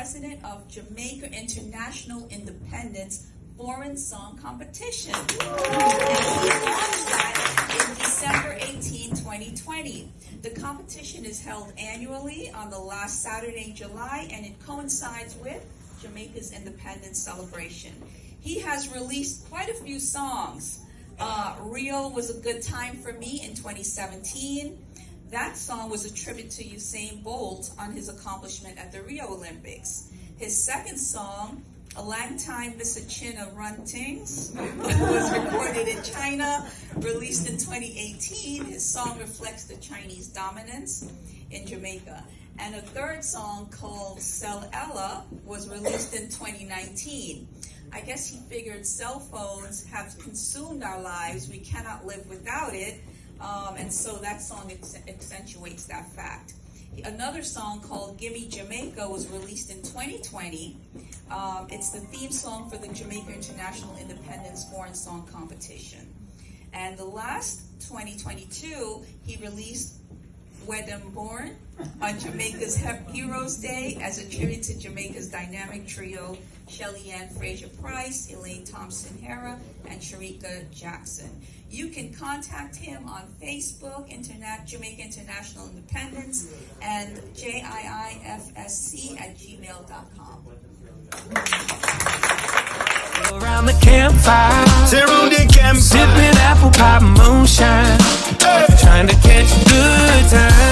president of Jamaica International Independence Foreign Song Competition. And he launched that in December 18, 2020. The competition is held annually on the last Saturday in July, and it coincides with Jamaica's independence celebration. He has released quite a few songs. Rio Was a Good Time for Me in 2017. That song was a tribute to Usain Bolt on his accomplishment at the Rio Olympics. His second song, A Lang Time Missa China Run Tings, was recorded in China, released in 2018. His song reflects the Chinese dominance in Jamaica. And a third song called Cell Ella was released in 2019. I guess he figured cell phones have consumed our lives. We cannot live without it. And so that song accentuates that fact. Another song called Gimme Jamaica was released in 2020. It's the theme song for the Jamaica International Independence Foreign Song Competition. And the last 2022, he released Where Them Born on Jamaica's Heroes Day as a tribute to Jamaica's dynamic trio, Shelly Ann Fraser-Price, Elaine Thompson-Hara, and Sharika Jackson. You can contact him on Facebook, Jamaica International Independence, and JIIFSC@gmail.com. Around the campfire, sipping apple pie moonshine, trying to catch a good time.